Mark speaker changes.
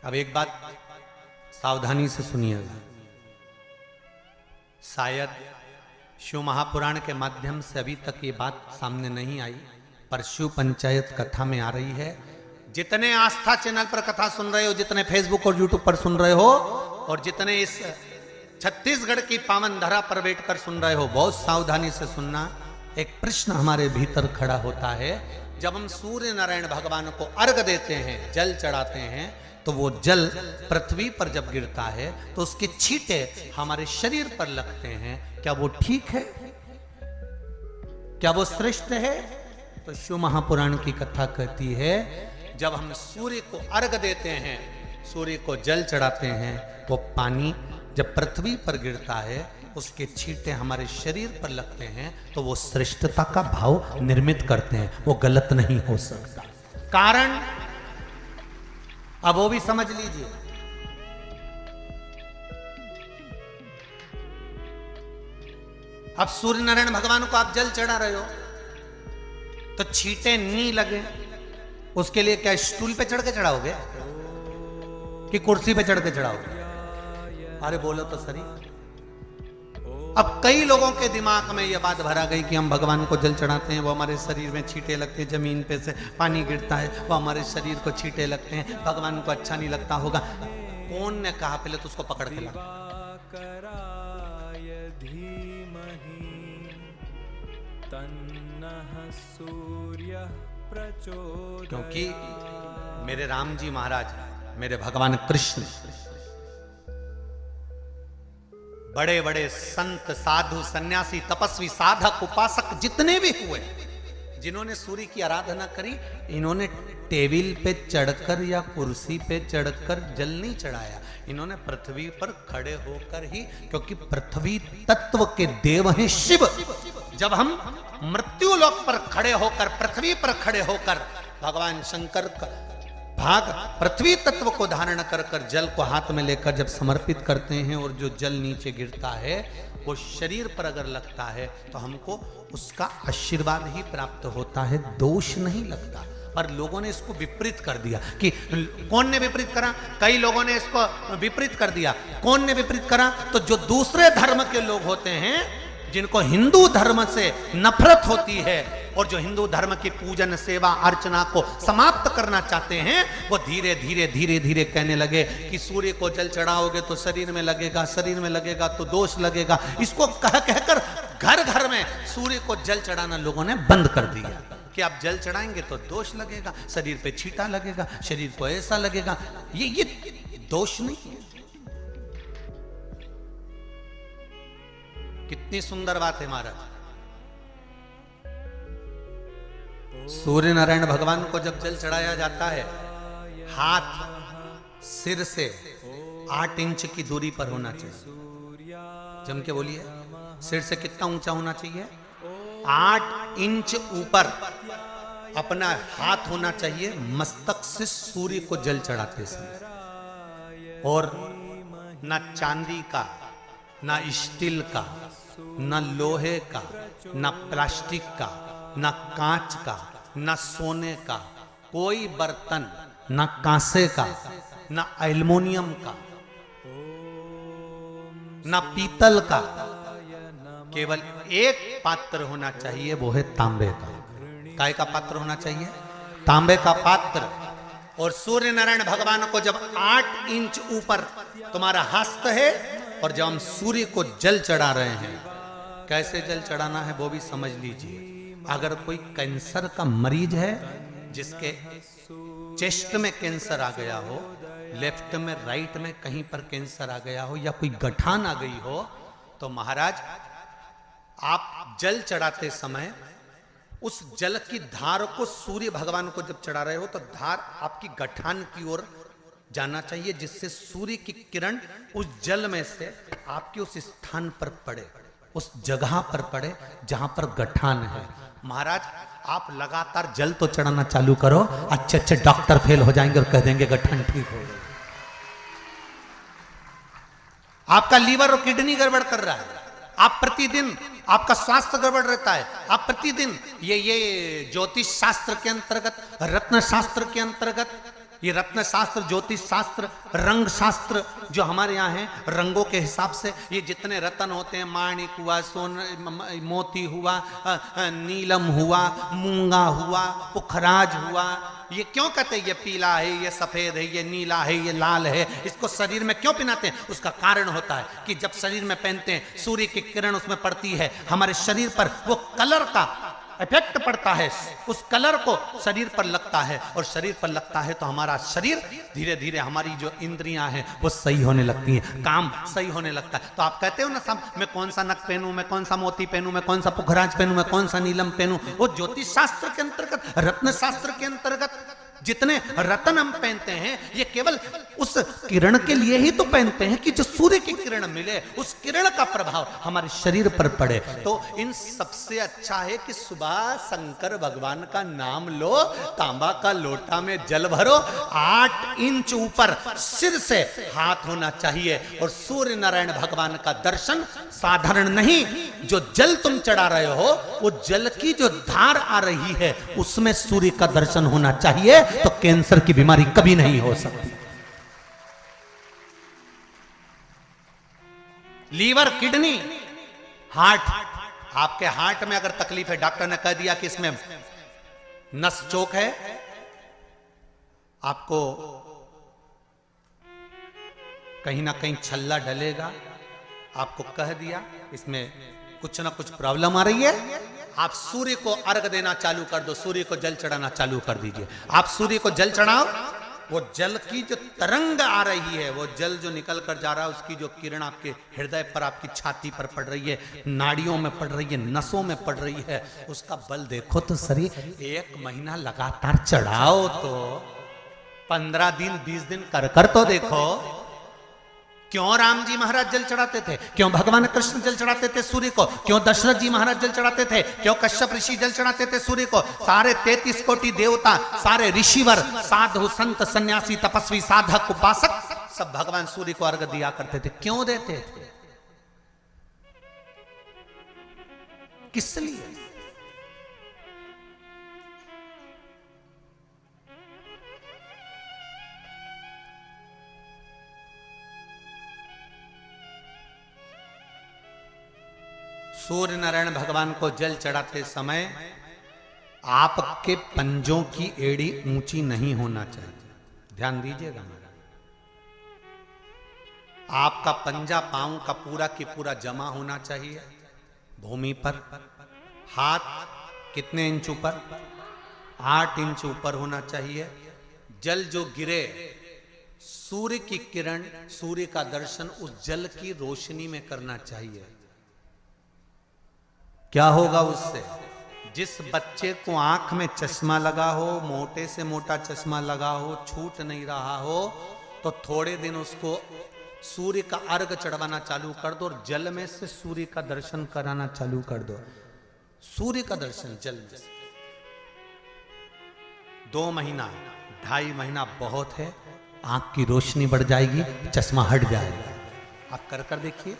Speaker 1: अब एक बात सावधानी से सुनिएगा, शायद शिव महापुराण के माध्यम से अभी तक ये बात सामने नहीं आई, पर शिव पंचायत कथा में आ रही है। जितने आस्था चैनल पर कथा सुन रहे हो, जितने फेसबुक और यूट्यूब पर सुन रहे हो, और जितने इस छत्तीसगढ़ की पावन धरा पर बैठकर सुन रहे हो, बहुत सावधानी से सुनना। एक प्रश्न हमारे भीतर खड़ा होता है, जब हम सूर्य नारायण भगवान को अर्घ देते हैं, जल चढ़ाते हैं, तो वो जल पृथ्वी पर जब गिरता है तो उसके छींटे हमारे शरीर पर लगते हैं। क्या वो ठीक है? क्या वो श्रेष्ठ है? तो शिव महापुराण की कथा कहती है, जब हम सूर्य को अर्घ देते हैं, सूर्य को जल चढ़ाते हैं, वो पानी जब पृथ्वी पर गिरता है, उसके छींटे हमारे शरीर पर लगते हैं, तो वो श्रेष्ठता का भाव निर्मित करते हैं, वो गलत नहीं हो सकता। कारण अब वो भी समझ लीजिए। अब सूर्य नारायण भगवान को आप जल चढ़ा रहे हो तो छींटे नहीं लगे, उसके लिए क्या स्टूल पे चढ़ के चढ़ाओगे कि कुर्सी पे चढ़ के चढ़ाओगे? अरे बोलो तो सही। अब कई लोगों के दिमाग में यह बात भरा गई कि हम भगवान को जल चढ़ाते हैं, वो हमारे शरीर में छींटे लगते हैं, जमीन पे से पानी गिरता है, वो हमारे शरीर को छींटे लगते हैं, भगवान को अच्छा नहीं लगता होगा। कौन ने कहा? पहले तो उसको पकड़ के ला। क्योंकि मेरे राम जी महाराज, मेरे भगवान कृष्ण, बड़े बड़े संत, साधु, सन्यासी, तपस्वी, साधक, उपासक जितने भी हुए, जिन्होंने सूर्य की आराधना करी, इन्होंने टेबल पे चढ़कर या कुर्सी पे चढ़कर जल नहीं चढ़ाया, इन्होंने पृथ्वी पर खड़े होकर ही, क्योंकि पृथ्वी तत्व के देव हैं शिव। जब हम मृत्यु लोक पर खड़े होकर, पृथ्वी पर खड़े होकर भगवान शंकर का भाग पृथ्वी तत्व को धारण कर कर जल को हाथ में लेकर जब समर्पित करते हैं, और जो जल नीचे गिरता है वो शरीर पर अगर लगता है तो हमको उसका आशीर्वाद ही प्राप्त होता है, दोष नहीं लगता। पर लोगों ने इसको विपरीत कर दिया। कि कौन ने विपरीत करा? कई लोगों ने इसको विपरीत कर दिया। कौन ने विपरीत करा? तो जो दूसरे धर्म के लोग होते हैं, जिनको हिंदू धर्म से नफरत होती है और जो हिंदू धर्म की पूजन, सेवा, अर्चना को समाप्त करना चाहते हैं, वो धीरे धीरे धीरे धीरे कहने लगे कि सूर्य को जल चढ़ाओगे तो शरीर में लगेगा, शरीर में लगेगा तो दोष लगेगा। इसको कह कहकर घर घर में सूर्य को जल चढ़ाना लोगों ने बंद कर दिया कि आप जल चढ़ाएंगे तो दोष लगेगा, शरीर पे छींटा लगेगा, शरीर को ऐसा लगेगा। ये दोष नहीं है। कितनी सुंदर बात है महाराज। सूर्य नारायण भगवान को जब जल चढ़ाया जाता है, हाथ सिर से 8 इंच की दूरी पर होना चाहिए। जम के बोलिए, सिर से कितना ऊंचा होना चाहिए? 8 इंच ऊपर अपना हाथ होना चाहिए मस्तक से सूर्य को जल चढ़ाते समय। और ना चांदी का, ना स्टील का, ना लोहे का, ना प्लास्टिक का, ना कांच का, ना सोने का कोई बर्तन, ना कांसे का, ना एल्युमिनियम का, ना पीतल का, केवल एक पात्र होना चाहिए, वो है तांबे का। काय का पात्र होना चाहिए? तांबे का पात्र। और सूर्य नारायण भगवान को जब 8 इंच ऊपर तुम्हारा हस्त है, और जब हम सूर्य को जल चढ़ा रहे हैं, कैसे जल चढ़ाना है वो भी समझ लीजिए। अगर कोई कैंसर का मरीज है, जिसके चेस्ट में कैंसर आ गया हो, लेफ्ट में, राइट में कहीं पर कैंसर आ गया हो, या कोई गठान आ गई हो, तो महाराज आप जल चढ़ाते समय उस जल की धार को सूर्य भगवान को जब चढ़ा रहे हो, तो धार आपकी गठान की ओर जाना चाहिए, जिससे सूर्य की किरण उस जल में से आपके उस स्थान पर पड़े, उस जगह पर पड़े जहां पर गठान है। महाराज आप लगातार जल तो चढ़ाना चालू करो, अच्छे अच्छे डॉक्टर फेल हो जाएंगे और कह देंगे गठान ठीक हो गई। आपका लीवर और किडनी गड़बड़ कर रहा है, आप प्रतिदिन, आपका स्वास्थ्य गड़बड़ रहता है, आप प्रतिदिन ये ज्योतिष शास्त्र के अंतर्गत, रत्न शास्त्र के अंतर्गत ये रत्न शास्त्र, ज्योतिष शास्त्र, रंग शास्त्र जो हमारे यहाँ है, रंगों के हिसाब से ये जितने रत्न होते हैं, माणिक हुआ, मोती हुआ, नीलम हुआ, मूंगा हुआ, पुखराज हुआ, ये क्यों कहते हैं ये पीला है, ये सफेद है, ये नीला है, ये लाल है, इसको शरीर में क्यों पहनाते हैं? उसका कारण होता है कि जब शरीर में पहनते हैं, सूर्य की किरण उसमें पड़ती है, हमारे शरीर पर वो कलर का इफेक्ट पड़ता है, उस कलर को शरीर पर लगता है, और शरीर पर लगता है तो हमारा शरीर धीरे धीरे, हमारी जो इंद्रियां हैं वो सही होने लगती हैं, काम सही होने लगता है। तो आप कहते हो ना सब, मैं कौन सा नक पहनूं, मैं कौन सा मोती पहनूं, मैं कौन सा पुखराज पहनूं, मैं कौन सा नीलम पहनूं, वो ज्योतिष शास्त्र के अंतर्गत, रत्न शास्त्र के अंतर्गत जितने रत्न हम पहनते हैं, ये केवल उस किरण के लिए ही तो पहनते हैं कि जो सूर्य की किरण मिले, उस किरण का प्रभाव हमारे शरीर पर पड़े। तो इन सबसे अच्छा है कि सुबह शंकर भगवान का नाम लो, तांबा का लोटा में जल भरो, 8 इंच ऊपर सिर से हाथ होना चाहिए, और सूर्य नारायण भगवान का दर्शन साधारण नहीं, जो जल तुम चढ़ा रहे हो, वो जल की जो धार आ रही है उसमें सूर्य का दर्शन होना चाहिए, तो कैंसर की बीमारी कभी नहीं हो सकती। लीवर, किडनी, हार्ट, आपके हार्ट में अगर तकलीफ है, डॉक्टर ने कह दिया कि इसमें नस चोक है, आपको कहीं ना कहीं छल्ला डलेगा, आपको कह दिया इसमें कुछ ना कुछ प्रॉब्लम आ रही है, आप सूर्य को अर्घ देना चालू कर दो, सूर्य को जल चढ़ाना चालू कर दीजिए। आप सूर्य को जल चढ़ाओ, वो जल की जो तरंग आ रही है, वो जल जो निकल कर जा रहा है, उसकी जो किरण आपके हृदय पर, आपकी छाती पर पड़ रही है, नाड़ियों में पड़ रही है, नसों में पड़ रही है, उसका बल देखो तो शरीर 1 महीना लगातार चढ़ाओ, तो 15 दिन 20 दिन कर तो देखो। क्यों राम जी महाराज जल चढ़ाते थे, क्यों भगवान कृष्ण जल चढ़ाते थे सूर्य को, क्यों दशरथ जी महाराज जल चढ़ाते थे, क्यों कश्यप ऋषि जल चढ़ाते थे सूर्य को, सारे 33 कोटि देवता, सारे ऋषिवर, साधु संत सन्यासी तपस्वी साधक उपासक सब भगवान सूर्य को अर्घ दिया करते थे। क्यों देते थे, किस लिए? सूर्य नारायण भगवान को जल चढ़ाते समय आपके पंजों की एड़ी ऊंची नहीं होना चाहिए, ध्यान दीजिएगा मेरा। आपका पंजा पांव का पूरा की पूरा जमा होना चाहिए भूमि पर। हाथ कितने इंच ऊपर? 8 इंच ऊपर होना चाहिए। जल जो गिरे, सूर्य की किरण, सूर्य का दर्शन उस जल की रोशनी में करना चाहिए। क्या होगा उससे? जिस बच्चे को आंख में चश्मा लगा हो, मोटे से मोटा चश्मा लगा हो, छूट नहीं रहा हो, तो थोड़े दिन उसको सूर्य का अर्घ चढ़वाना चालू कर दो और जल में से सूर्य का दर्शन कराना चालू कर दो। सूर्य का दर्शन जल में से 2 महीना 2.5 महीना बहुत है, आंख की रोशनी बढ़ जाएगी, चश्मा हट जाएगा। आप कर देखिए।